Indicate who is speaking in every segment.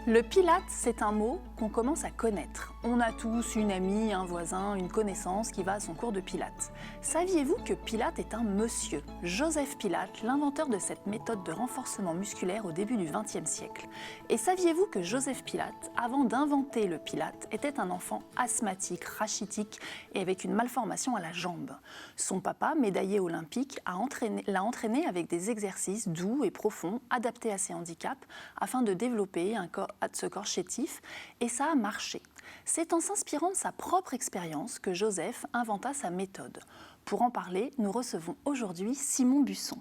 Speaker 1: Le Pilates, c'est un mot qu'on commence à connaître. On a tous une amie, un voisin, une connaissance qui va à son cours de Pilates. Saviez-vous que Pilates est un monsieur, Joseph Pilates, l'inventeur de cette méthode de renforcement musculaire au début du XXe siècle? Et saviez-vous que Joseph Pilates, avant d'inventer le Pilates, était un enfant asthmatique, rachitique et avec une malformation à la jambe? Son papa, médaillé olympique, l'a entraîné avec des exercices doux et profonds, adaptés à ses handicaps, afin de développer ce corps chétif, et ça a marché. C'est en s'inspirant de sa propre expérience que Joseph inventa sa méthode. Pour en parler, nous recevons aujourd'hui Simon Busson.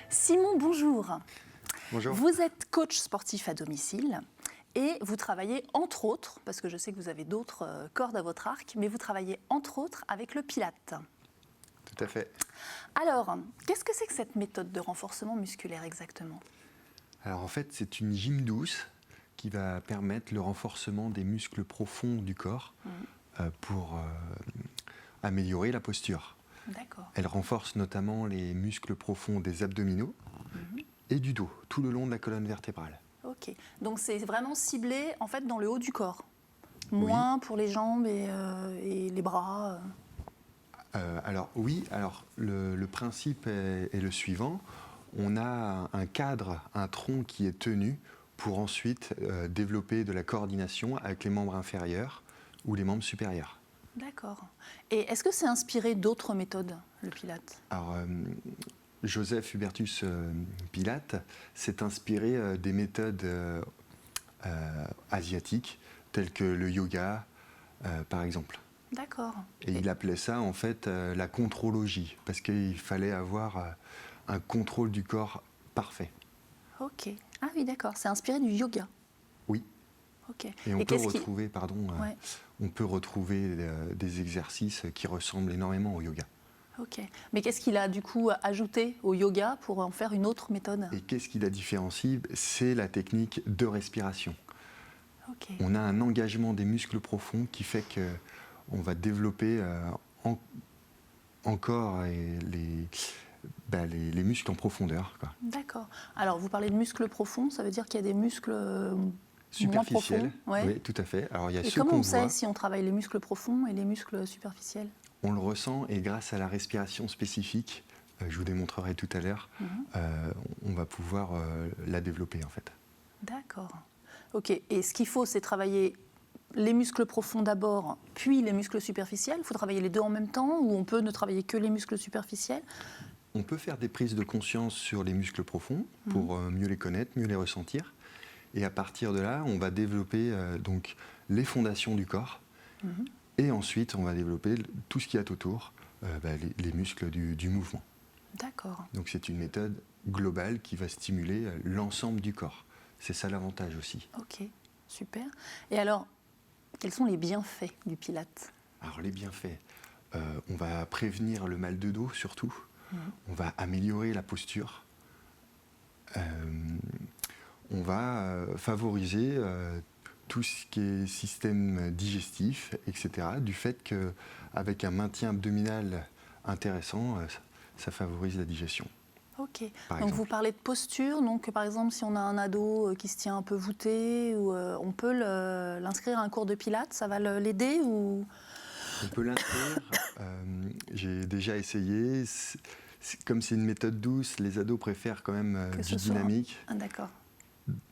Speaker 1: Simon, bonjour.
Speaker 2: Bonjour.
Speaker 1: Vous êtes coach sportif à domicile et vous travaillez entre autres, parce que je sais que vous avez d'autres cordes à votre arc, mais vous travaillez entre autres avec le Pilates.
Speaker 2: Tout à fait.
Speaker 1: Alors, qu'est-ce que c'est que cette méthode de renforcement musculaire exactement?
Speaker 2: Alors en fait, c'est une gym douce qui va permettre le renforcement des muscles profonds du corps pour améliorer la posture.
Speaker 1: D'accord.
Speaker 2: Elle renforce notamment les muscles profonds des abdominaux et du dos, tout le long de la colonne vertébrale.
Speaker 1: Ok, donc c'est vraiment ciblé en fait dans le haut du corps, moins pour les jambes et les bras.
Speaker 2: Alors le principe est le suivant. On a un cadre, un tronc qui est tenu pour ensuite développer de la coordination avec les membres inférieurs ou les membres supérieurs.
Speaker 1: D'accord. Et est-ce que c'est inspiré d'autres méthodes, le Pilates?
Speaker 2: Alors, Joseph Hubertus Pilates s'est inspiré des méthodes asiatiques telles que le yoga, par exemple.
Speaker 1: D'accord.
Speaker 2: Et il appelait ça en fait la contrologie, parce qu'il fallait avoir un contrôle du corps parfait.
Speaker 1: Ok. Ah oui, d'accord. C'est inspiré du yoga.
Speaker 2: Oui.
Speaker 1: Ok.
Speaker 2: Et on peut retrouver des exercices qui ressemblent énormément au yoga.
Speaker 1: Ok. Mais qu'est-ce qu'il a du coup ajouté au yoga pour en faire une autre méthode?
Speaker 2: Et qu'est-ce qui la différencie? C'est la technique de respiration.
Speaker 1: Ok.
Speaker 2: On a un engagement des muscles profonds qui fait qu'on va développer encore les muscles en profondeur.
Speaker 1: D'accord. Alors, vous parlez de muscles profonds, ça veut dire qu'il y a des muscles
Speaker 2: superficiels.
Speaker 1: moins profonds?
Speaker 2: Oui, tout à fait. Alors, il y a
Speaker 1: et
Speaker 2: ceux
Speaker 1: comment
Speaker 2: qu'on
Speaker 1: on sait
Speaker 2: voit.
Speaker 1: si on travaille les muscles profonds et les muscles superficiels?
Speaker 2: On le ressent et grâce à la respiration spécifique, je vous démontrerai tout à l'heure, on va pouvoir la développer en fait.
Speaker 1: D'accord. Ok. Et ce qu'il faut, c'est travailler les muscles profonds d'abord, puis les muscles superficiels. Il faut travailler les deux en même temps ou on peut ne travailler que les muscles superficiels?
Speaker 2: On peut faire des prises de conscience sur les muscles profonds pour mieux les connaître, mieux les ressentir. Et à partir de là, on va développer donc les fondations du corps. Et ensuite, on va développer tout ce qu'il y a autour, les muscles du mouvement.
Speaker 1: D'accord.
Speaker 2: Donc c'est une méthode globale qui va stimuler l'ensemble du corps. C'est ça l'avantage aussi.
Speaker 1: Ok, super. Et alors, quels sont les bienfaits du Pilates?
Speaker 2: Alors les bienfaits, on va prévenir le mal de dos surtout. On va améliorer la posture. On va favoriser tout ce qui est système digestif, etc. Du fait qu'avec un maintien abdominal intéressant, ça favorise la digestion.
Speaker 1: Ok.
Speaker 2: Donc
Speaker 1: vous parlez de posture. Donc par exemple, si on a un ado qui se tient un peu voûté, on peut l'inscrire à un cours de Pilates, ça va l'aider ou...
Speaker 2: On peut l'inscrire. J'ai déjà essayé. Comme c'est une méthode douce, les ados préfèrent quand même du dynamique.
Speaker 1: Ah, d'accord.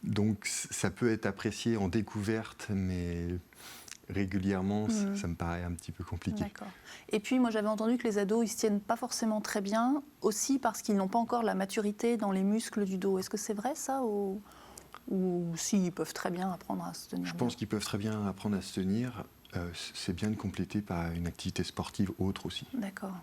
Speaker 2: Donc ça peut être apprécié en découverte, mais régulièrement, ça me paraît un petit peu compliqué.
Speaker 1: D'accord. Et puis moi j'avais entendu que les ados, ils se tiennent pas forcément très bien, aussi parce qu'ils n'ont pas encore la maturité dans les muscles du dos. Est-ce que c'est vrai ça ou s'ils peuvent très bien apprendre à se tenir?
Speaker 2: Je pense qu'ils peuvent très bien apprendre à se tenir. C'est bien de compléter par une activité sportive autre aussi.
Speaker 1: D'accord.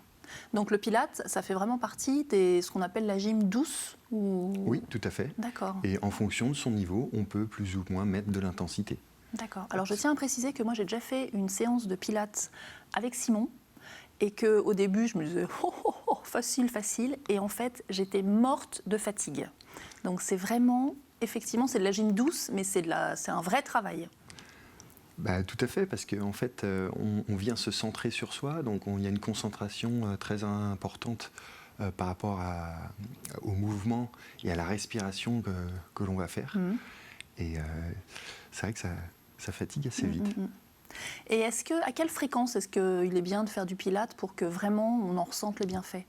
Speaker 1: Donc le Pilates, ça fait vraiment partie de ce qu'on appelle la gym douce ou...
Speaker 2: Oui, tout à fait.
Speaker 1: D'accord.
Speaker 2: Et en fonction de son niveau, on peut plus ou moins mettre de l'intensité.
Speaker 1: D'accord. Alors je tiens à préciser que moi j'ai déjà fait une séance de Pilates avec Simon et qu'au début je me disais facile, facile, et en fait j'étais morte de fatigue. Donc c'est vraiment, effectivement c'est de la gym douce, mais c'est un vrai travail.
Speaker 2: Tout à fait, parce qu'en fait, on vient se centrer sur soi, donc il y a une concentration très importante par rapport au mouvement et à la respiration que l'on va faire. Et c'est vrai que ça fatigue assez vite.
Speaker 1: Et à quelle fréquence est-ce qu'il est bien de faire du Pilate pour que vraiment on en ressente les bienfaits?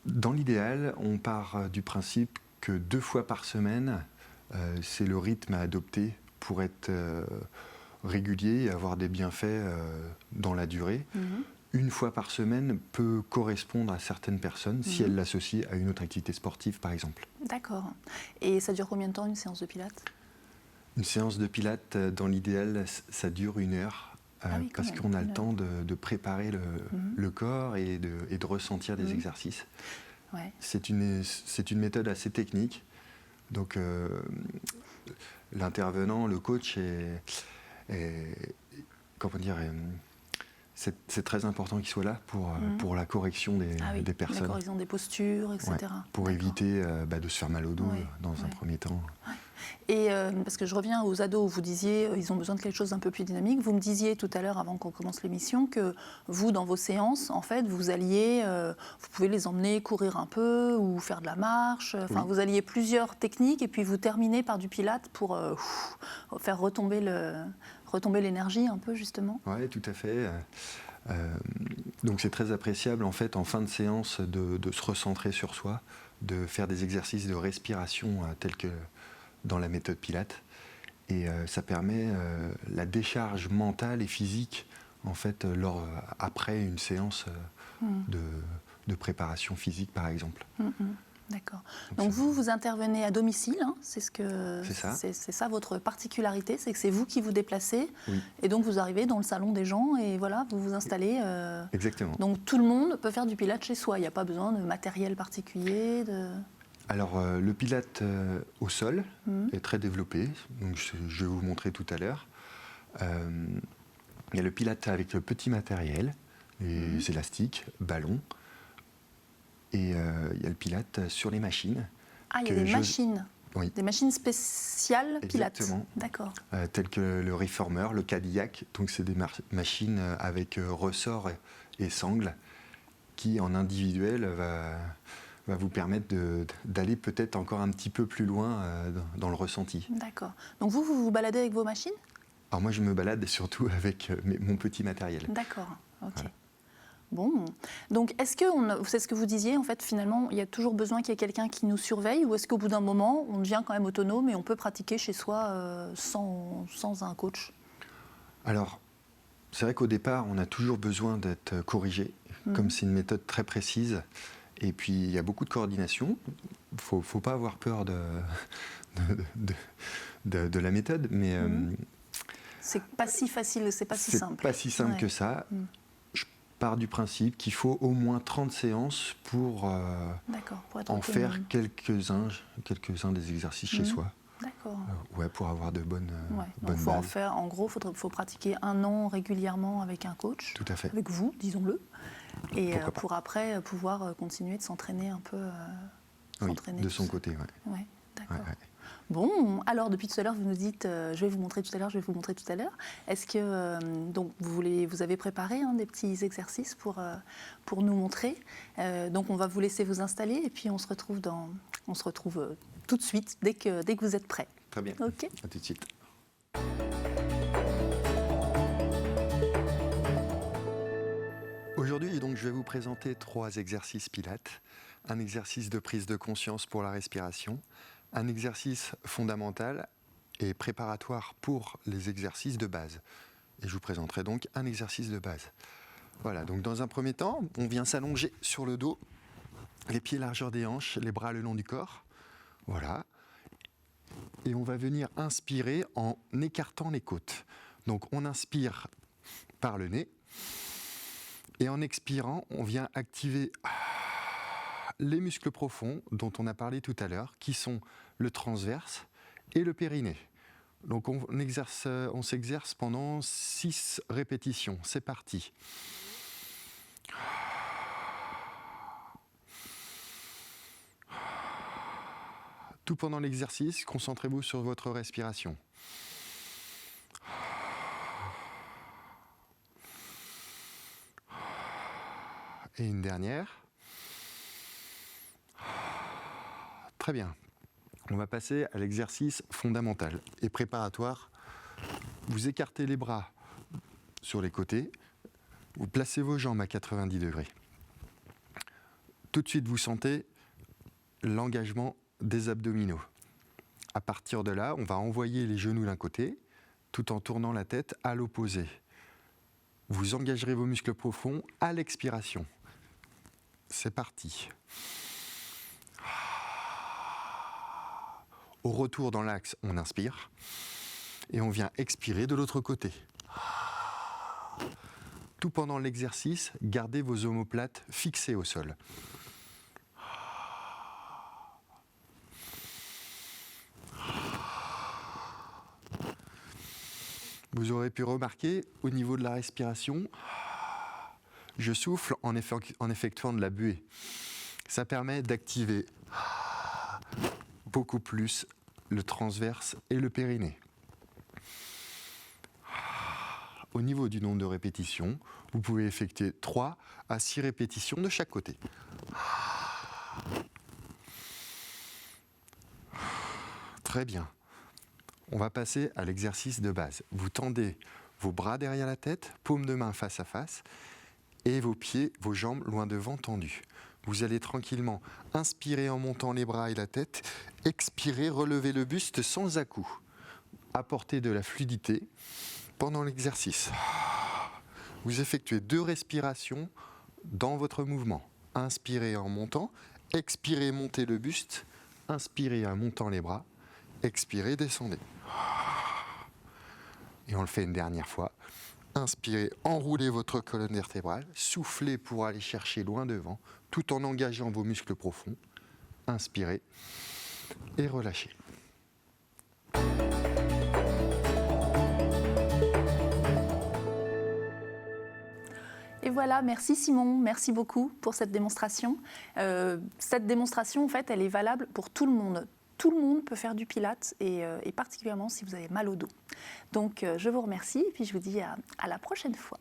Speaker 2: Dans l'idéal, on part du principe que 2 fois par semaine, c'est le rythme à adopter pour être régulier et avoir des bienfaits dans la durée. 1 fois par semaine peut correspondre à certaines personnes si elles l'associent à une autre activité sportive, par exemple.
Speaker 1: D'accord. Et ça dure combien de temps une séance de Pilates?
Speaker 2: Une séance de Pilates, dans l'idéal, ça dure 1 heure.
Speaker 1: Oui,
Speaker 2: parce
Speaker 1: même,
Speaker 2: qu'on a le
Speaker 1: 1 heure.
Speaker 2: temps de préparer le corps et de ressentir des exercices.
Speaker 1: Ouais.
Speaker 2: C'est une méthode assez technique. Donc l'intervenant, le coach, c'est très important qu'il soit là pour la correction des personnes.
Speaker 1: La correction des postures, etc.
Speaker 2: Ouais, pour éviter de se faire mal au dos dans un premier temps.
Speaker 1: Ouais. Et parce que je reviens aux ados, vous disiez ils ont besoin de quelque chose d'un peu plus dynamique. Vous me disiez tout à l'heure, avant qu'on commence l'émission, que vous, dans vos séances, en fait, vous pouvez les emmener courir un peu ou faire de la marche. Enfin, vous alliez plusieurs techniques et puis vous terminez par du Pilate pour faire retomber l'énergie un peu, justement.
Speaker 2: Oui, tout à fait. Donc c'est très appréciable, en fait, en fin de séance, de se recentrer sur soi, de faire des exercices de respiration tels que dans la méthode Pilate, et ça permet la décharge mentale et physique en fait après une séance de préparation physique, par exemple.
Speaker 1: D'accord. Donc vous intervenez à domicile, hein, c'est
Speaker 2: ça.
Speaker 1: C'est ça votre particularité, c'est que c'est vous qui vous déplacez,
Speaker 2: Oui.
Speaker 1: et donc vous arrivez dans le salon des gens et voilà, vous vous installez.
Speaker 2: Exactement.
Speaker 1: Donc tout le monde peut faire du Pilate chez soi, il n'y a pas besoin de matériel particulier.
Speaker 2: Alors le Pilate au sol est très développé, donc je vais vous montrer tout à l'heure. Il y a le Pilate avec le petit matériel, les élastiques, ballons, et il y a le Pilate sur les machines.
Speaker 1: Ah, il y a des machines.
Speaker 2: Oui.
Speaker 1: Des machines spéciales Pilate.
Speaker 2: Exactement.
Speaker 1: D'accord.
Speaker 2: Telles que le Reformer, le Cadillac, donc c'est des machines avec ressort et sangle qui en individuel va vous permettre d'aller peut-être encore un petit peu plus loin dans le ressenti.
Speaker 1: D'accord. Donc vous vous baladez avec vos machines?
Speaker 2: Alors moi je me balade surtout avec mon petit matériel.
Speaker 1: D'accord, ok.
Speaker 2: Voilà.
Speaker 1: Bon, donc c'est ce que vous disiez, en fait, finalement, il y a toujours besoin qu'il y ait quelqu'un qui nous surveille, ou est-ce qu'au bout d'un moment, on devient quand même autonome et on peut pratiquer chez soi sans un coach?
Speaker 2: Alors, c'est vrai qu'au départ, on a toujours besoin d'être corrigé, comme c'est une méthode très précise, et puis il y a beaucoup de coordination. Il ne faut pas avoir peur de la méthode, mais...
Speaker 1: c'est pas si facile, c'est pas si simple.
Speaker 2: C'est pas si simple que ça. Je pars du principe qu'il faut au moins 30 séances pour
Speaker 1: être
Speaker 2: en
Speaker 1: autonome.
Speaker 2: Faire quelques-uns des exercices chez soi.
Speaker 1: D'accord.
Speaker 2: Pour avoir de bonnes
Speaker 1: Donc
Speaker 2: bases.
Speaker 1: en gros, faut pratiquer 1 an régulièrement avec un coach.
Speaker 2: Tout à fait.
Speaker 1: Avec vous, disons-le. Et pour après pouvoir continuer de s'entraîner un peu.
Speaker 2: De son côté, oui.
Speaker 1: Ouais, d'accord. Ouais. Bon, alors depuis tout à l'heure, vous nous dites, je vais vous montrer tout à l'heure. Est-ce que donc vous avez préparé des petits exercices pour nous montrer. Donc on va vous laisser vous installer et puis on se retrouve tout de suite dès que vous êtes prêts.
Speaker 2: Très bien.
Speaker 1: Ok.
Speaker 2: À tout de suite. Aujourd'hui, donc, je vais vous présenter 3 exercices Pilates. Un exercice de prise de conscience pour la respiration, un exercice fondamental et préparatoire pour les exercices de base. Et je vous présenterai donc un exercice de base. Voilà, donc dans un premier temps, on vient s'allonger sur le dos, les pieds largeur des hanches, les bras le long du corps. Voilà. Et on va venir inspirer en écartant les côtes. Donc on inspire par le nez. Et en expirant, on vient activer les muscles profonds dont on a parlé tout à l'heure, qui sont le transverse et le périnée. Donc on s'exerce pendant 6 répétitions. C'est parti. Tout pendant l'exercice, concentrez-vous sur votre respiration. Et une dernière. Très bien. On va passer à l'exercice fondamental et préparatoire. Vous écartez les bras sur les côtés. Vous placez vos jambes à 90 degrés. Tout de suite, vous sentez l'engagement des abdominaux. À partir de là, on va envoyer les genoux d'un côté, tout en tournant la tête à l'opposé. Vous engagerez vos muscles profonds à l'expiration. C'est parti. Au retour dans l'axe, on inspire et on vient expirer de l'autre côté. Tout pendant l'exercice, gardez vos omoplates fixées au sol. Vous aurez pu remarquer au niveau de la respiration, je souffle en effectuant de la buée. Ça permet d'activer beaucoup plus le transverse et le périnée. Au niveau du nombre de répétitions, vous pouvez effectuer 3 à 6 répétitions de chaque côté. Très bien. On va passer à l'exercice de base. Vous tendez vos bras derrière la tête, paumes de main face à face, et vos pieds, vos jambes loin devant tendus. Vous allez tranquillement inspirer en montant les bras et la tête, expirer, relever le buste sans à-coups. Apportez de la fluidité pendant l'exercice. Vous effectuez 2 respirations dans votre mouvement. Inspirez en montant, expirez, montez le buste, inspirez en montant les bras, expirez, descendez. Et on le fait une dernière fois. Inspirez, enroulez votre colonne vertébrale, soufflez pour aller chercher loin devant, tout en engageant vos muscles profonds. Inspirez et relâchez.
Speaker 1: Et voilà, merci Simon, merci beaucoup pour cette démonstration. Cette démonstration, en fait, elle est valable pour tout le monde. Tout le monde peut faire du pilates et particulièrement si vous avez mal au dos. Donc je vous remercie et puis je vous dis à la prochaine fois.